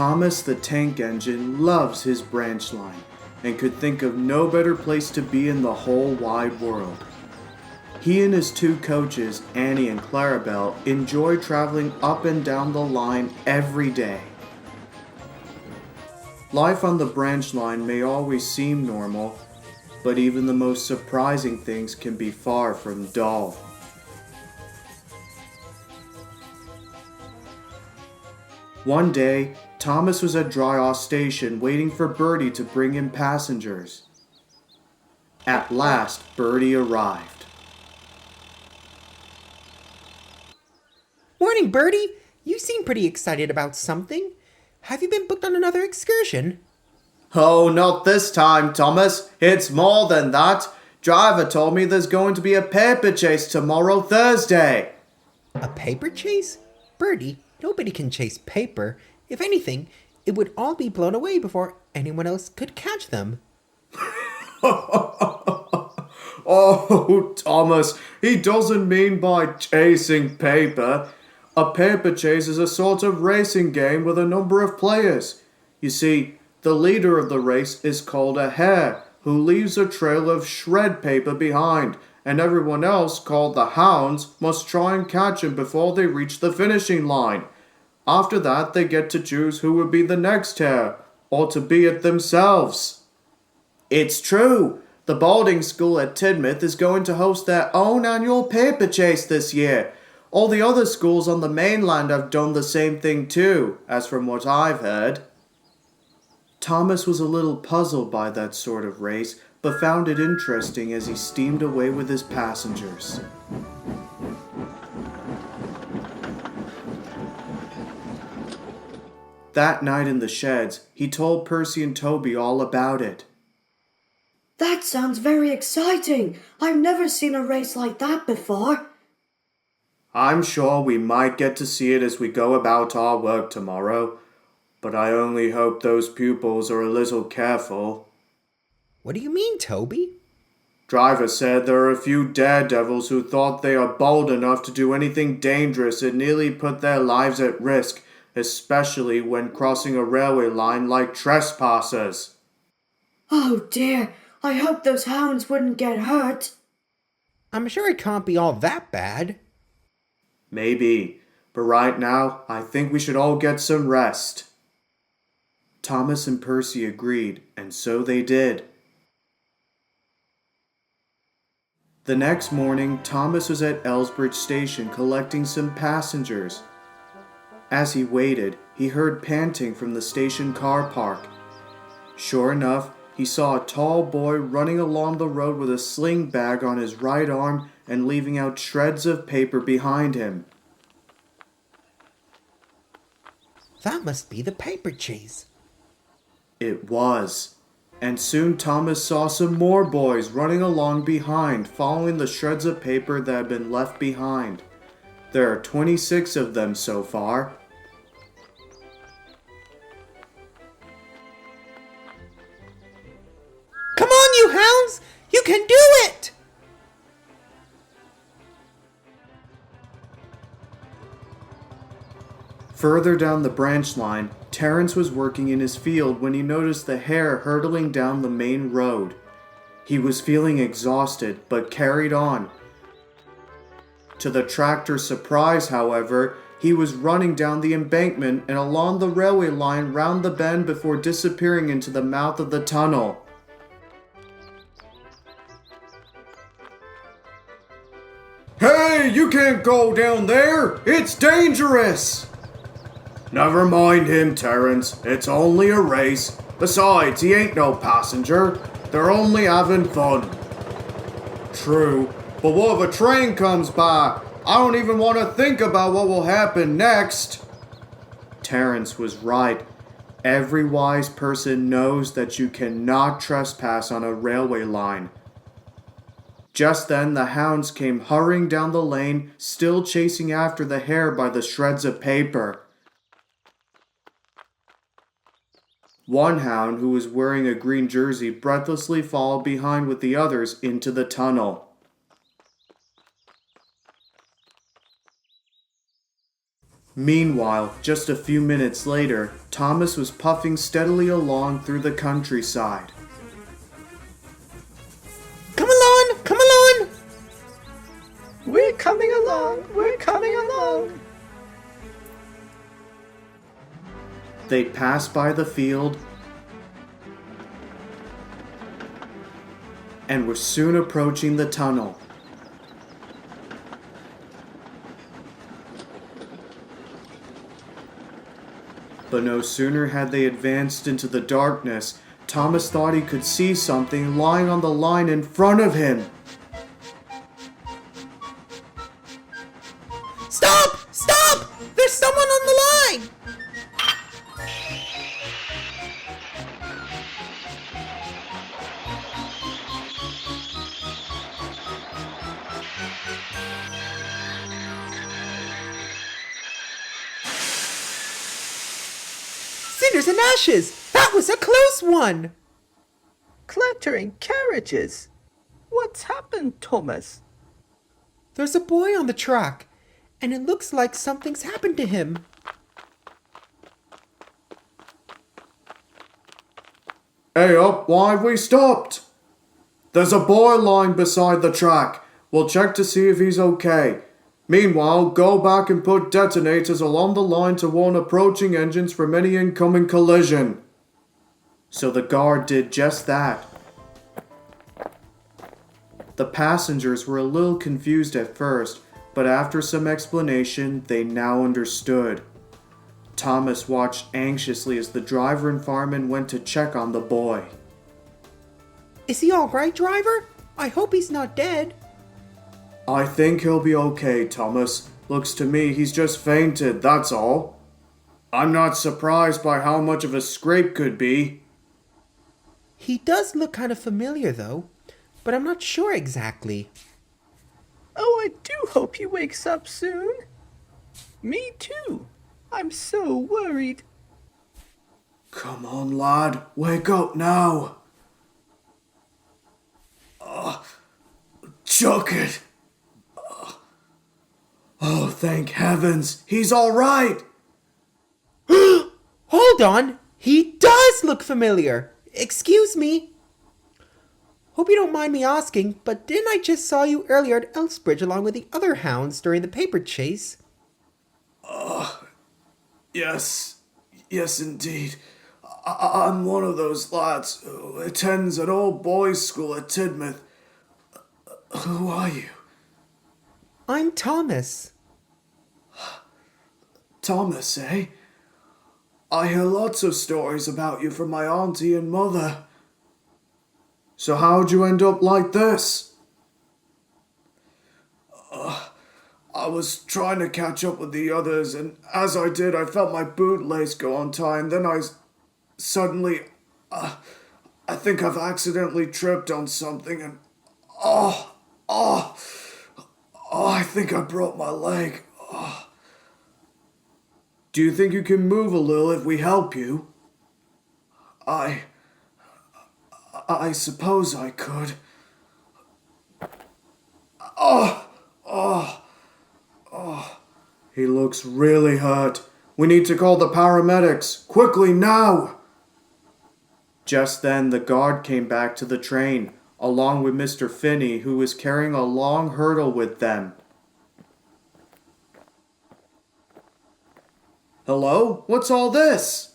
Thomas the Tank Engine loves his branch line and could think of no better place to be in the whole wide world. He and his two coaches, Annie and Clarabelle, enjoy traveling up and down the line every day. Life on the branch line may always seem normal, but even the most surprising things can be far from dull. One day, Thomas was at Dryhouse Station waiting for Bertie to bring him passengers. At last, Bertie arrived. Morning, Bertie. You seem pretty excited about something. Have you been booked on another excursion? Oh, not this time, Thomas. It's more than that. Driver told me there's going to be a paper chase tomorrow, Thursday. A paper chase? Bertie, nobody can chase paper. If anything, it would all be blown away before anyone else could catch them. Oh, Thomas, he doesn't mean by chasing paper. A paper chase is a sort of racing game with a number of players. You see, the leader of the race is called a hare, who leaves a trail of shred paper behind, and everyone else, called the hounds, must try and catch him before they reach the finishing line. After that, they get to choose who would be the next hare, or to be it themselves. It's true. The boarding school at Tidmouth is going to host their own annual paper chase this year. All the other schools on the mainland have done the same thing too, as from what I've heard. Thomas was a little puzzled by that sort of race, but found it interesting as he steamed away with his passengers. That night in the sheds, he told Percy and Toby all about it. That sounds very exciting. I've never seen a race like that before. I'm sure we might get to see it as we go about our work tomorrow, but I only hope those pupils are a little careful. What do you mean, Toby? Driver said there are a few daredevils who thought they are bold enough to do anything dangerous and nearly put their lives at risk, especially when crossing a railway line like trespassers. Oh dear, I hope those hounds wouldn't get hurt. I'm sure it can't be all that bad. Maybe, but right now, I think we should all get some rest. Thomas and Percy agreed, and so they did. The next morning, Thomas was at Elsbridge Station collecting some passengers. As he waited, he heard panting from the station car park. Sure enough, he saw a tall boy running along the road with a sling bag on his right arm and leaving out shreds of paper behind him. That must be the paper chase. It was. And soon Thomas saw some more boys running along behind, following the shreds of paper that had been left behind. There are 26 of them so far. Come on, you hounds! You can do it! Further down the branch line, Terence was working in his field when he noticed the hare hurtling down the main road. He was feeling exhausted, but carried on. To the tractor's surprise, however, he was running down the embankment and along the railway line round the bend before disappearing into the mouth of the tunnel. Hey, you can't go down there! It's dangerous! Never mind him, Terence. It's only a race. Besides, he ain't no passenger. They're only having fun. True, but what if a train comes by? I don't even want to think about what will happen next. Terence was right. Every wise person knows that you cannot trespass on a railway line. Just then, the hounds came hurrying down the lane, still chasing after the hare by the shreds of paper. One hound, who was wearing a green jersey, breathlessly followed behind with the others into the tunnel. Meanwhile, just a few minutes later, Thomas was puffing steadily along through the countryside. Come along! Come along! We're coming along! We're coming along! They passed by the field and were soon approaching the tunnel. But no sooner had they advanced into the darkness, Thomas thought he could see something lying on the line in front of him. Stop! Stop! There's someone on the line! Cinders and ashes! That was a close one! Clattering carriages! What's happened, Thomas? There's a boy on the track, and it looks like something's happened to him. Hey up, why have we stopped? There's a boy lying beside the track. We'll check to see if he's okay. Meanwhile, go back and put detonators along the line to warn approaching engines from any incoming collision. So the guard did just that. The passengers were a little confused at first, but after some explanation, they now understood. Thomas watched anxiously as the driver and fireman went to check on the boy. Is he alright, driver? I hope he's not dead. I think he'll be okay, Thomas. Looks to me he's just fainted, that's all. I'm not surprised by how much of a scrape could be. He does look kind of familiar, though, but I'm not sure exactly. Oh, I do hope he wakes up soon. Me too. I'm so worried. Come on, lad. Wake up now. Chuck it. Oh, thank heavens. He's all right. Hold on! He does look familiar! Excuse me! Hope you don't mind me asking, but didn't I just saw you earlier at Elsbridge along with the other hounds during the paper chase? Yes, indeed. I'm one of those lads who attends an old boys' school at Tidmouth. Who are you? I'm Thomas. Thomas, eh? I hear lots of stories about you from my auntie and mother. So how'd you end up like this? I was trying to catch up with the others, and as I did, I felt my bootlace go untie, and then suddenly, I think I've accidentally tripped on something, and I think I broke my leg. Do you think you can move a little if we help you? I suppose I could. He looks really hurt. We need to call the paramedics. Quickly, now! Just then, the guard came back to the train, along with Mr. Finney, who was carrying a long hurdle with them. Hello? What's all this?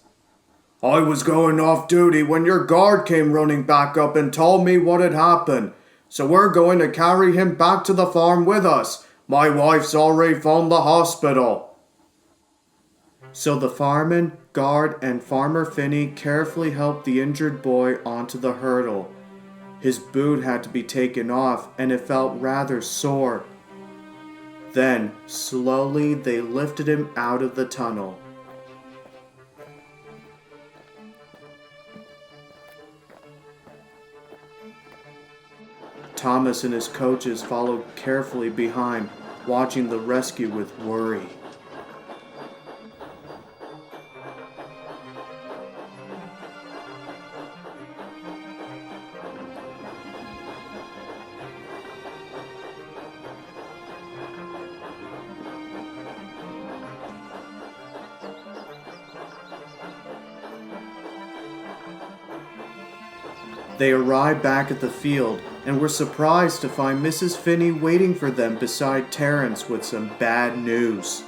I was going off duty when your guard came running back up and told me what had happened. So we're going to carry him back to the farm with us. My wife's already phoned the hospital. So the fireman, guard, and Farmer Finney carefully helped the injured boy onto the hurdle. His boot had to be taken off, and it felt rather sore. Then, slowly, they lifted him out of the tunnel. Thomas and his coaches followed carefully behind, watching the rescue with worry. They arrived back at the field and were surprised to find Mrs. Finney waiting for them beside Terence with some bad news.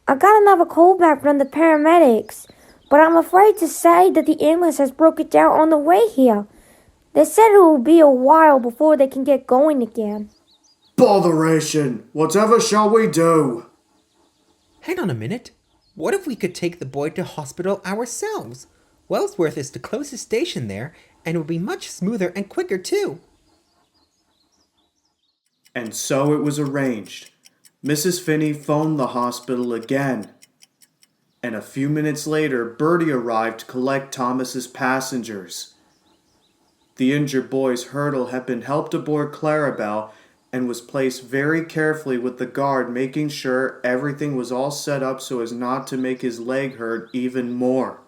I got another call back from the paramedics, but I'm afraid to say that the ambulance has broken down on the way here. They said it will be a while before they can get going again. Botheration! Whatever shall we do? Hang on a minute. What if we could take the boy to hospital ourselves? Wellsworth is the closest station there, and it would be much smoother and quicker too. And so it was arranged. Mrs. Finney phoned the hospital again. And a few minutes later, Bertie arrived to collect Thomas's passengers. The injured boy's hurdle had been helped aboard Clarabelle and was placed very carefully with the guard, making sure everything was all set up so as not to make his leg hurt even more.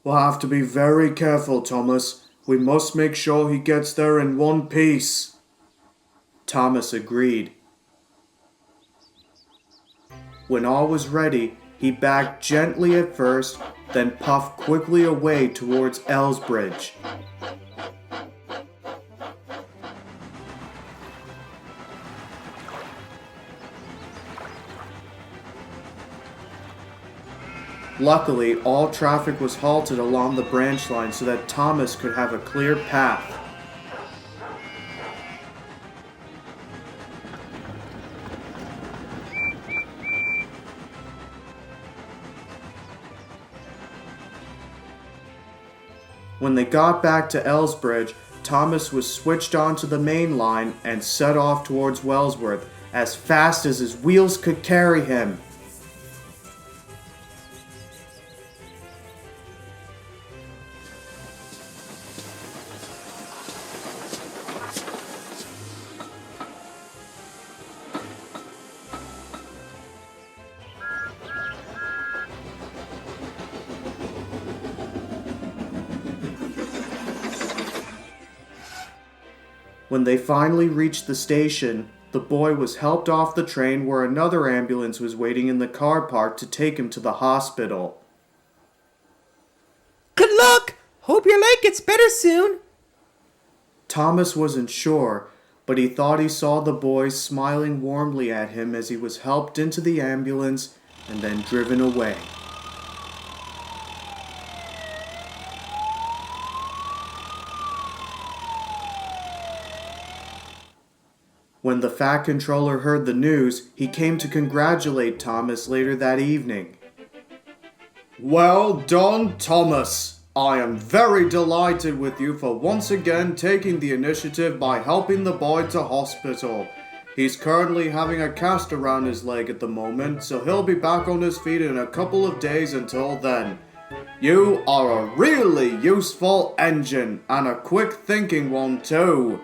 We'll have to be very careful, Thomas. We must make sure he gets there in one piece. Thomas agreed. When all was ready, he backed gently at first, then puffed quickly away towards Elsbridge. Luckily, all traffic was halted along the branch line so that Thomas could have a clear path. When they got back to Elsbridge, Thomas was switched onto the main line and set off towards Wellsworth as fast as his wheels could carry him. When they finally reached the station, the boy was helped off the train where another ambulance was waiting in the car park to take him to the hospital. Good luck! Hope your leg gets better soon. Thomas wasn't sure, but he thought he saw the boy smiling warmly at him as he was helped into the ambulance and then driven away. When the Fat Controller heard the news, he came to congratulate Thomas later that evening. Well done, Thomas! I am very delighted with you for once again taking the initiative by helping the boy to hospital. He's currently having a cast around his leg at the moment, so he'll be back on his feet in a couple of days until then. You are a really useful engine, and a quick thinking one too.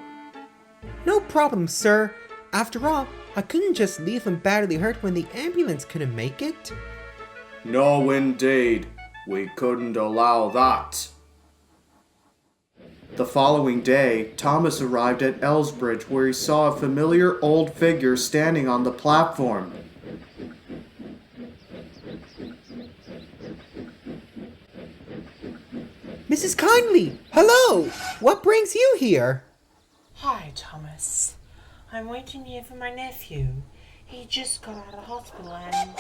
No problem, sir. After all, I couldn't just leave him badly hurt when the ambulance couldn't make it. No, indeed. We couldn't allow that. The following day, Thomas arrived at Elsbridge where he saw a familiar old figure standing on the platform. Mrs. Kindly, hello! What brings you here? Hi, Thomas. I'm waiting here for my nephew. He just got out of hospital and...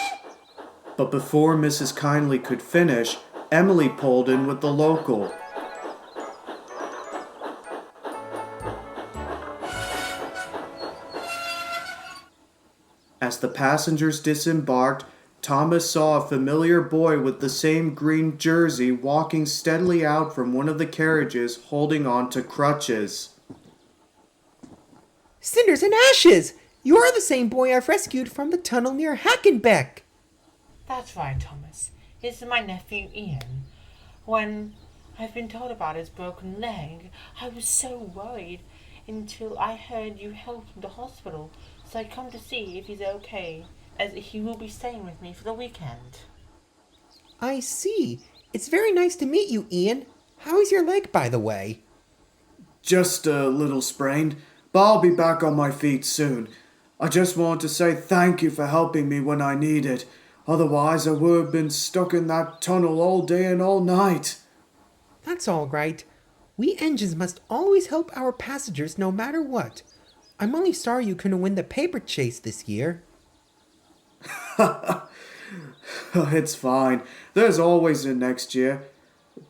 But before Mrs. Kindly could finish, Emily pulled in with the local. As the passengers disembarked, Thomas saw a familiar boy with the same green jersey walking steadily out from one of the carriages holding on to crutches. Cinders and ashes! You are the same boy I've rescued from the tunnel near Hackenbeck. That's right, Thomas. This is my nephew, Ian. When I've been told about his broken leg, I was so worried until I heard you helped him to hospital. So I come to see if he's okay, as he will be staying with me for the weekend. I see. It's very nice to meet you, Ian. How is your leg, by the way? Just a little sprained, but I'll be back on my feet soon. I just wanted to say thank you for helping me when I needed. Otherwise, I would have been stuck in that tunnel all day and all night. That's all right. We engines must always help our passengers no matter what. I'm only sorry you couldn't win the paper chase this year. It's fine. There's always a next year.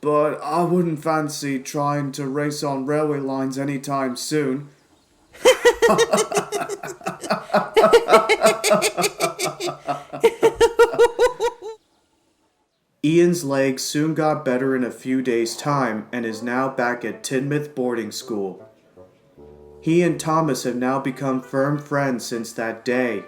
But I wouldn't fancy trying to race on railway lines anytime soon. Ian's legs soon got better in a few days' time and is now back at Tidmouth boarding school. He and Thomas have now become firm friends since that day.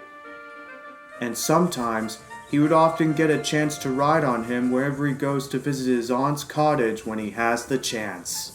And sometimes he would often get a chance to ride on him wherever he goes to visit his aunt's cottage when he has the chance.